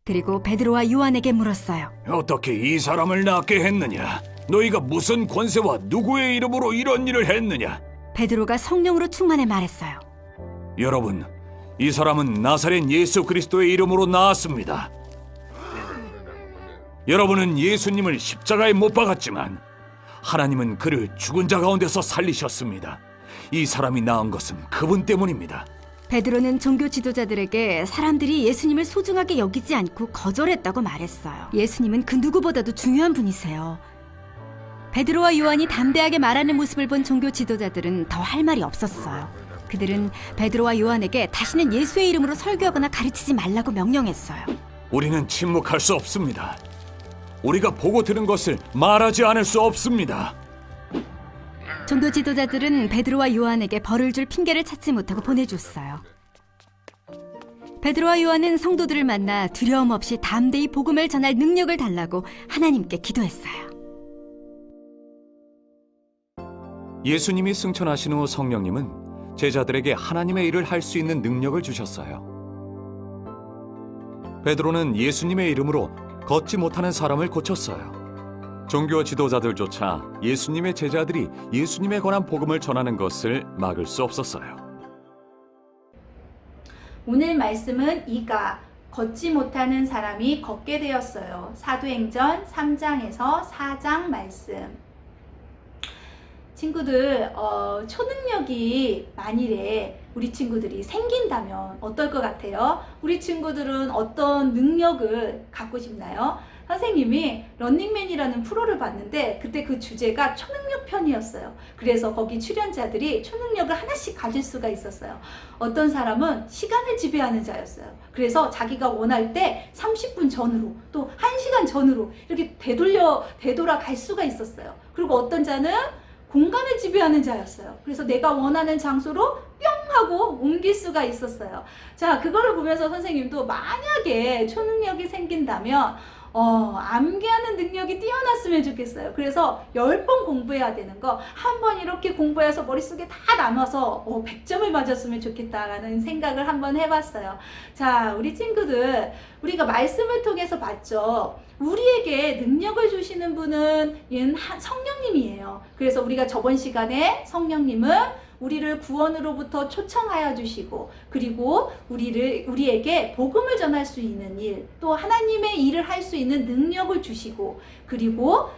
그리고 베드로와 요한에게 물었어요. 어떻게 이 사람을 낫게 했느냐? 너희가 무슨 권세와 누구의 이름으로 이런 일을 했느냐? 베드로가 성령으로 충만해 말했어요. 여러분, 이 사람은 나사렛 예수 그리스도의 이름으로 나았습니다. 여러분은 예수님을 십자가에 못 박았지만 하나님은 그를 죽은 자 가운데서 살리셨습니다. 이 사람이 나은 것은 그분 때문입니다. 베드로는 종교 지도자들에게 사람들이 예수님을 소중하게 여기지 않고 거절했다고 말했어요. 예수님은 그 누구보다도 중요한 분이세요. 베드로와 요한이 담대하게 말하는 모습을 본 종교 지도자들은 더 할 말이 없었어요. 그들은 베드로와 요한에게 다시는 예수의 이름으로 설교하거나 가르치지 말라고 명령했어요. 우리는 침묵할 수 없습니다. 우리가 보고 들은 것을 말하지 않을 수 없습니다. 종교 지도자들은 베드로와 요한에게 벌을 줄 핑계를 찾지 못하고 보내줬어요. 베드로와 요한은 성도들을 만나 두려움 없이 담대히 복음을 전할 능력을 달라고 하나님께 기도했어요. 예수님이 승천하신 후 성령님은 제자들에게 하나님의 일을 할 수 있는 능력을 주셨어요. 베드로는 예수님의 이름으로 걷지 못하는 사람을 고쳤어요. 종교 지도자들조차 예수님의 제자들이 예수님에 관한 복음을 전하는 것을 막을 수 없었어요. 오늘 말씀은 이가 걷지 못하는 사람이 걷게 되었어요. 사도행전 3장에서 4장 말씀. 친구들, 초능력이 만일에 우리 친구들이 생긴다면 어떨 것 같아요? 우리 친구들은 어떤 능력을 갖고 싶나요? 선생님이 런닝맨이라는 프로를 봤는데 그때 그 주제가 초능력 편이었어요. 그래서 거기 출연자들이 초능력을 하나씩 가질 수가 있었어요. 어떤 사람은 시간을 지배하는 자였어요. 그래서 자기가 원할 때 30분 전으로 또 1시간 전으로 이렇게 되돌아 갈 수가 있었어요. 그리고 어떤 자는 공간을 지배하는 자였어요. 그래서 내가 원하는 장소로 뿅 하고 옮길 수가 있었어요. 자, 그거를 보면서 선생님도 만약에 초능력이 생긴다면 암기하는 능력이 뛰어났으면 좋겠어요. 그래서 10번 공부해야 되는 거 한 번 이렇게 공부해서 머릿속에 다 남아서 100점을 맞았으면 좋겠다라는 생각을 한번 해봤어요. 자, 우리 친구들, 우리가 말씀을 통해서 봤죠. 우리에게 능력을 주시는 분은 성령님이에요. 그래서 우리가 저번 시간에 성령님은 우리를 구원으로부터 초청하여 주시고, 그리고 우리에게 복음을 전할 수 있는 일, 또 하나님의 일을 할 수 있는 능력을 주시고, 그리고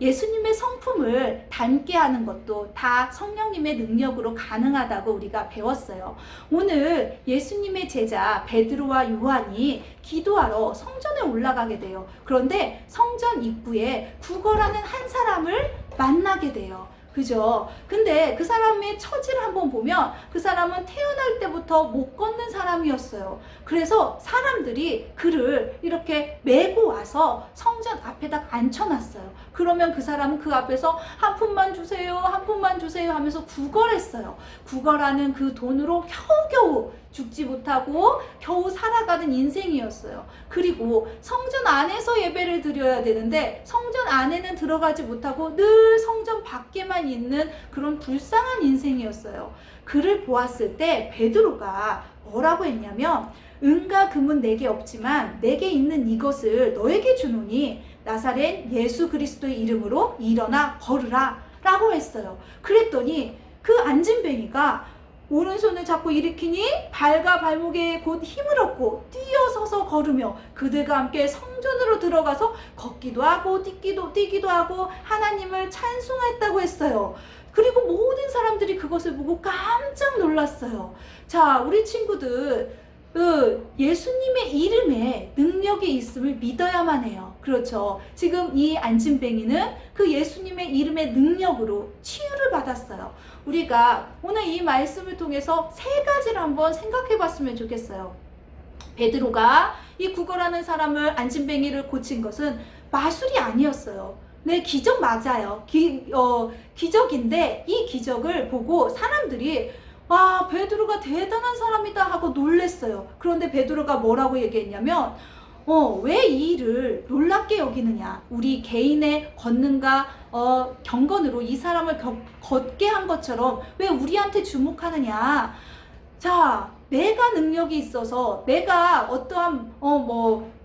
예수님의 성품을 닮게 하는 것도 다 성령님의 능력으로 가능하다고 우리가 배웠어요. 오늘 예수님의 제자 베드로와 요한이 기도하러 성전에 올라가게 돼요. 그런데 성전 입구에 구걸하는 한 사람을 만나게 돼요. 그죠? 근데 그 사람의 처지를 한번 보면 그 사람은 태어날 때부터 못 걷는 사람이었어요. 그래서 사람들이 그를 이렇게 메고 와서 성전 앞에다 앉혀놨어요. 그러면 그 사람은 그 앞에서 한 푼만 주세요, 한 푼만 주세요 하면서 구걸했어요. 구걸하는 그 돈으로 겨우겨우 죽지 못하고 겨우 살아가는 인생이었어요. 그리고 성전 안에서 예배를 드려야 되는데 성전 안에는 들어가지 못하고 늘 성전 밖에만 있는 그런 불쌍한 인생이었어요. 그를 보았을 때 베드로가 뭐라고 했냐면, 은과 금은 내게 없지만 내게 있는 이것을 너에게 주노니 나사렛 예수 그리스도의 이름으로 일어나 걸으라 라고 했어요. 그랬더니 그 안진뱅이가 오른손을 잡고 일으키니 발과 발목에 곧 힘을 얻고 뛰어서서 걸으며 그들과 함께 성전으로 들어가서 걷기도 하고 뛰기도 하고 하나님을 찬송했다고 했어요. 그리고 모든 사람들이 그것을 보고 깜짝 놀랐어요. 자, 우리 친구들, 예수님의 이름에 능력이 있음을 믿어야만 해요. 그렇죠. 지금 이 안진뱅이는 그 예수님의 이름의 능력으로 치유를 받았어요. 우리가 오늘 이 말씀을 통해서 3가지를 한번 생각해 봤으면 좋겠어요. 베드로가 이 구걸하는 사람을, 안진뱅이를 고친 것은 마술이 아니었어요. 네, 기적 맞아요. 기적인데 이 기적을 보고 사람들이 와, 베드로가 대단한 사람이다 하고 놀랬어요. 그런데 베드로가 뭐라고 얘기했냐면, 왜 이 일을 놀랍게 여기느냐? 우리 개인의 권능과 경건으로 이 사람을 걷게 한 것처럼 왜 우리한테 주목하느냐? 자, 내가 능력이 있어서, 내가 어떠한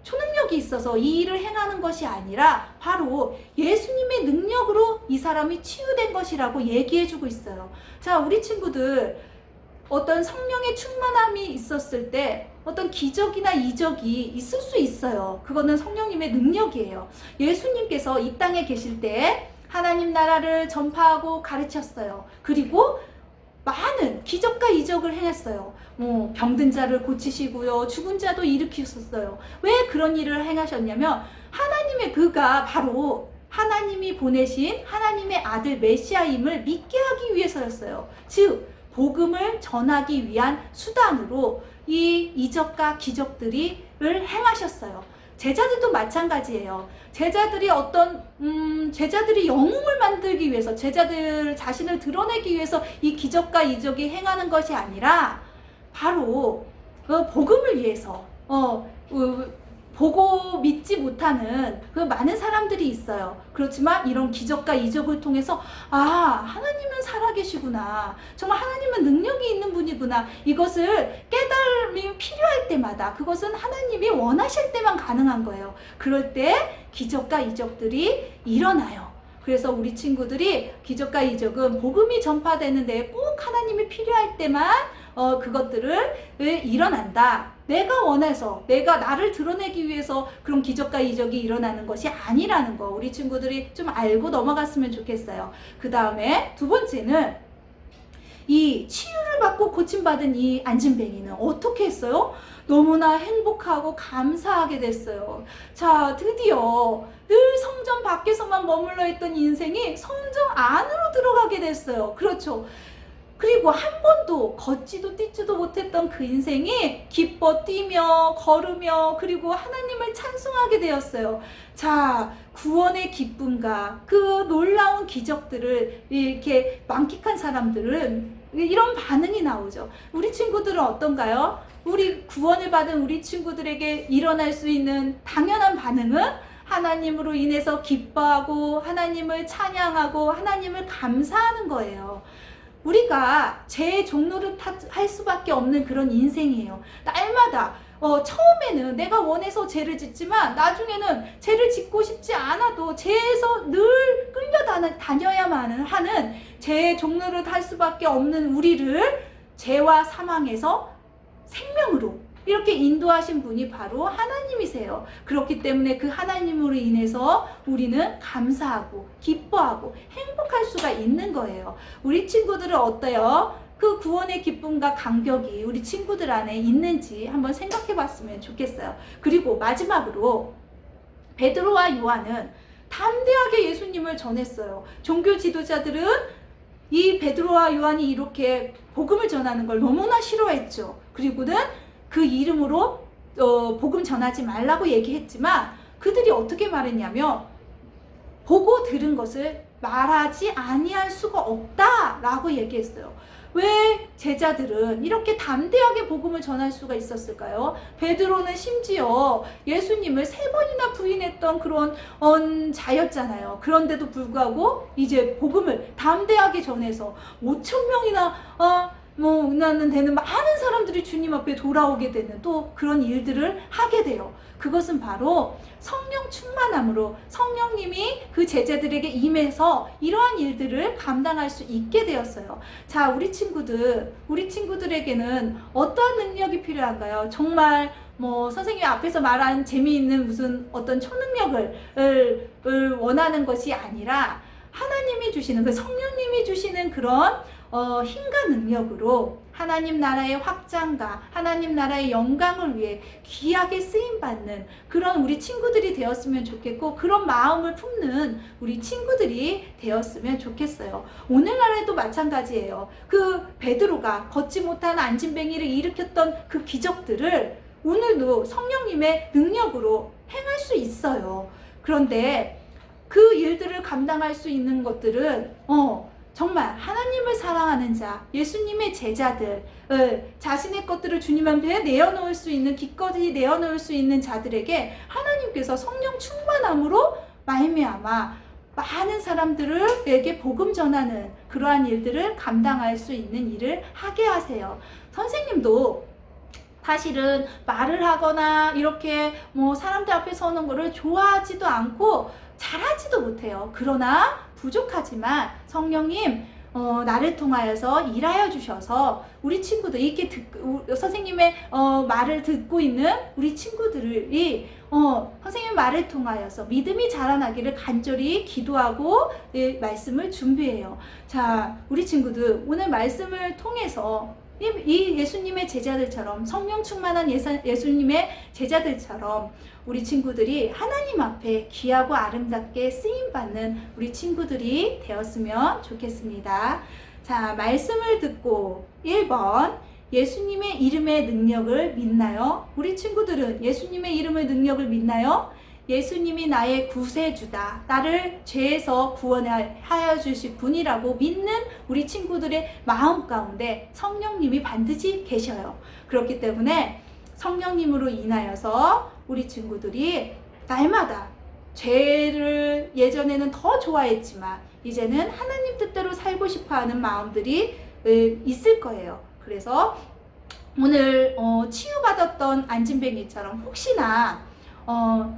초능력이 있어서 이 일을 행하는 것이 아니라 바로 예수님의 능력으로 이 사람이 치유된 것이라고 얘기해주고 있어요. 자, 우리 친구들 어떤 성령의 충만함이 있었을 때 어떤 기적이나 이적이 있을 수 있어요. 그거는 성령님의 능력이에요. 예수님께서 이 땅에 계실 때 하나님 나라를 전파하고 가르쳤어요. 그리고 많은 기적과 이적을 행했어요. 병든 자를 고치시고요. 죽은 자도 일으키셨어요. 왜 그런 일을 행하셨냐면 하나님의 그가 바로 하나님이 보내신 하나님의 아들 메시아임을 믿게 하기 위해서였어요. 즉 복음을 전하기 위한 수단으로 이 이적과 기적들을 행하셨어요. 제자들도 마찬가지예요. 제자들이 제자들이 영웅을 만들기 위해서, 제자들 자신을 드러내기 위해서 이 기적과 이적이 행하는 것이 아니라 바로 복음을 위해서 보고 믿지 못하는 그 많은 사람들이 있어요. 그렇지만 이런 기적과 이적을 통해서 하나님은 살아계시구나, 정말 하나님은 능력이 있는 분이구나, 이것을 깨달음이 필요할 때마다, 그것은 하나님이 원하실 때만 가능한 거예요. 그럴 때 기적과 이적들이 일어나요. 그래서 우리 친구들이 기적과 이적은 복음이 전파되는데 꼭 하나님이 필요할 때만 그것들을 일어난다. 내가 원해서, 내가 나를 드러내기 위해서 그런 기적과 이적이 일어나는 것이 아니라는 거 우리 친구들이 좀 알고 넘어갔으면 좋겠어요. 그 다음에 두 번째는 이 치유를 받고 고침받은 이 안진뱅이는 어떻게 했어요? 너무나 행복하고 감사하게 됐어요. 자, 드디어 늘 성전 밖에서만 머물러 있던 인생이 성전 안으로 들어가게 됐어요. 그렇죠. 그리고 한 번도 걷지도 뛰지도 못했던 그 인생이 기뻐 뛰며 걸으며 그리고 하나님을 찬송하게 되었어요. 자, 구원의 기쁨과 그 놀라운 기적들을 이렇게 만끽한 사람들은 이런 반응이 나오죠. 우리 친구들은 어떤가요? 우리 구원을 받은 우리 친구들에게 일어날 수 있는 당연한 반응은 하나님으로 인해서 기뻐하고 하나님을 찬양하고 하나님을 감사하는 거예요. 우리가 죄의 종로를 할 수밖에 없는 그런 인생이에요. 날마다 처음에는 내가 원해서 죄를 짓지만 나중에는 죄를 짓고 싶지 않아도 죄에서 늘 끌려다녀야만 하는 죄의 종로를 할 수밖에 없는 우리를 죄와 사망에서 생명으로 이렇게 인도하신 분이 바로 하나님이세요. 그렇기 때문에 그 하나님으로 인해서 우리는 감사하고 기뻐하고 행복할 수가 있는 거예요. 우리 친구들은 어때요? 그 구원의 기쁨과 감격이 우리 친구들 안에 있는지 한번 생각해 봤으면 좋겠어요. 그리고 마지막으로 베드로와 요한은 담대하게 예수님을 전했어요. 종교 지도자들은 이 베드로와 요한이 이렇게 복음을 전하는 걸 너무나 싫어했죠. 그리고는 그 이름으로 복음 전하지 말라고 얘기했지만 그들이 어떻게 말했냐면 보고 들은 것을 말하지 아니할 수가 없다라고 얘기했어요. 왜 제자들은 이렇게 담대하게 복음을 전할 수가 있었을까요? 베드로는 심지어 예수님을 3번이나 부인했던 그런 자였잖아요. 그런데도 불구하고 이제 복음을 담대하게 전해서 5,000명이나 나는 되는 많은 사람들이 주님 앞에 돌아오게 되는 또 그런 일들을 하게 돼요. 그것은 바로 성령 충만함으로 성령님이 그 제자들에게 임해서 이러한 일들을 감당할 수 있게 되었어요. 자, 우리 친구들에게는 어떠한 능력이 필요한가요? 정말 선생님이 앞에서 말한 재미있는 무슨 어떤 초능력을 원하는 것이 아니라 하나님이 주시는 그 성령님이 주시는 그런 힘과 능력으로 하나님 나라의 확장과 하나님 나라의 영광을 위해 귀하게 쓰임받는 그런 우리 친구들이 되었으면 좋겠고 그런 마음을 품는 우리 친구들이 되었으면 좋겠어요. 오늘날에도 마찬가지예요. 그 베드로가 걷지 못한 안진뱅이를 일으켰던 그 기적들을 오늘도 성령님의 능력으로 행할 수 있어요. 그런데 그 일들을 감당할 수 있는 것들은 정말 하나님을 사랑하는 자, 예수님의 제자들, 자신의 것들을 주님 앞에 내어놓을 수 있는, 기꺼이 내어놓을 수 있는 자들에게 하나님께서 성령 충만함으로 말미암아 많은 사람들에게 복음 전하는 그러한 일들을 감당할 수 있는 일을 하게 하세요. 선생님도 사실은 말을 하거나 이렇게 뭐 사람들 앞에 서는 거를 좋아하지도 않고 잘하지도 못해요. 그러나 부족하지만 성령님 나를 통하여서 일하여 주셔서 우리 친구들 이렇게 선생님의 말을 듣고 있는 우리 친구들이 선생님의 말을 통하여서 믿음이 자라나기를 간절히 기도하고 말씀을 준비해요. 자, 우리 친구들 오늘 말씀을 통해서 이 예수님의 제자들처럼 성령 충만한 예수님의 제자들처럼 우리 친구들이 하나님 앞에 귀하고 아름답게 쓰임받는 우리 친구들이 되었으면 좋겠습니다. 자, 말씀을 듣고 1번 예수님의 이름의 능력을 믿나요? 우리 친구들은 예수님의 이름의 능력을 믿나요? 예수님이 나의 구세주다. 나를 죄에서 구원하여 주실 분이라고 믿는 우리 친구들의 마음 가운데 성령님이 반드시 계셔요. 그렇기 때문에 성령님으로 인하여서 우리 친구들이 날마다 죄를 예전에는 더 좋아했지만 이제는 하나님 뜻대로 살고 싶어하는 마음들이 있을 거예요. 그래서 오늘 치유받았던 안진뱅이처럼 혹시나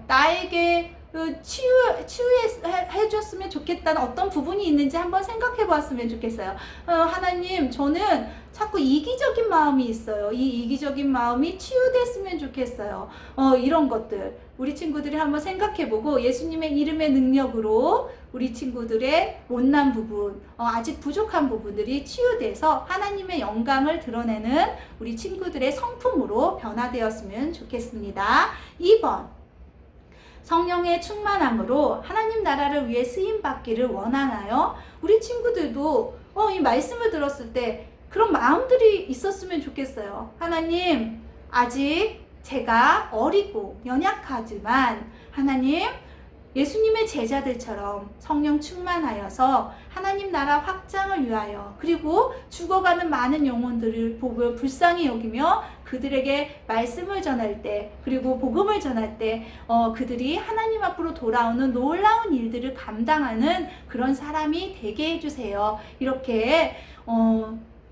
나에게 치유해 줬으면 좋겠다는 어떤 부분이 있는지 한번 생각해 보았으면 좋겠어요. 하나님, 저는 자꾸 이기적인 마음이 있어요. 이 이기적인 마음이 치유됐으면 좋겠어요. 이런 것들 우리 친구들이 한번 생각해 보고 예수님의 이름의 능력으로 우리 친구들의 못난 부분, 아직 부족한 부분들이 치유돼서 하나님의 영광을 드러내는 우리 친구들의 성품으로 변화되었으면 좋겠습니다. 2번 성령의 충만함으로 하나님 나라를 위해 쓰임받기를 원하나요? 우리 친구들도 이 말씀을 들었을 때 그런 마음들이 있었으면 좋겠어요. 하나님, 아직 제가 어리고 연약하지만 하나님, 예수님의 제자들처럼 성령 충만하여서 하나님 나라 확장을 위하여 그리고 죽어가는 많은 영혼들을 보고 불쌍히 여기며 그들에게 말씀을 전할 때 그리고 복음을 전할 때 그들이 하나님 앞으로 돌아오는 놀라운 일들을 감당하는 그런 사람이 되게 해주세요. 이렇게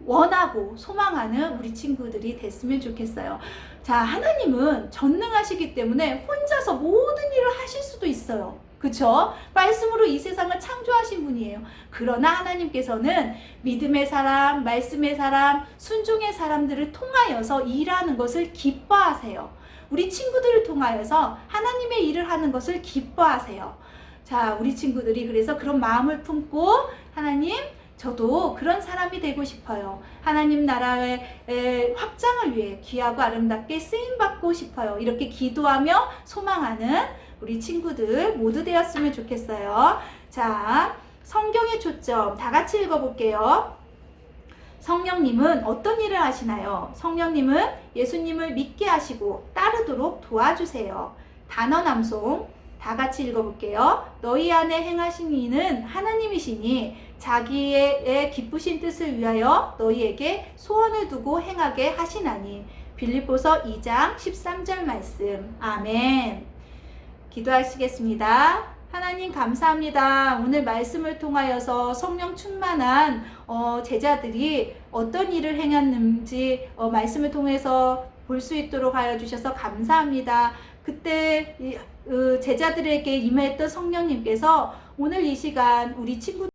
원하고 소망하는 우리 친구들이 됐으면 좋겠어요. 자, 하나님은 전능하시기 때문에 혼자서 모든 일을 하실 수도 있어요. 그쵸? 말씀으로 이 세상을 창조하신 분이에요. 그러나 하나님께서는 믿음의 사람, 말씀의 사람, 순종의 사람들을 통하여서 일하는 것을 기뻐하세요. 우리 친구들을 통하여서 하나님의 일을 하는 것을 기뻐하세요. 자, 우리 친구들이 그래서 그런 마음을 품고 하나님, 저도 그런 사람이 되고 싶어요. 하나님 나라의 확장을 위해 귀하고 아름답게 쓰임받고 싶어요. 이렇게 기도하며 소망하는 우리 친구들 모두 되었으면 좋겠어요. 자, 성경의 초점 다 같이 읽어볼게요. 성령님은 어떤 일을 하시나요? 성령님은 예수님을 믿게 하시고 따르도록 도와주세요. 단어 남송 다 같이 읽어볼게요. 너희 안에 행하신 이는 하나님이시니 자기의 기쁘신 뜻을 위하여 너희에게 소원을 두고 행하게 하시나니. 빌립보서 2장 13절 말씀. 아멘. 기도하시겠습니다. 하나님 감사합니다. 오늘 말씀을 통하여서 성령 충만한 제자들이 어떤 일을 행했는지 말씀을 통해서 볼 수 있도록 하여 주셔서 감사합니다. 그때 제자들에게 임했던 성령님께서 오늘 이 시간 우리 친구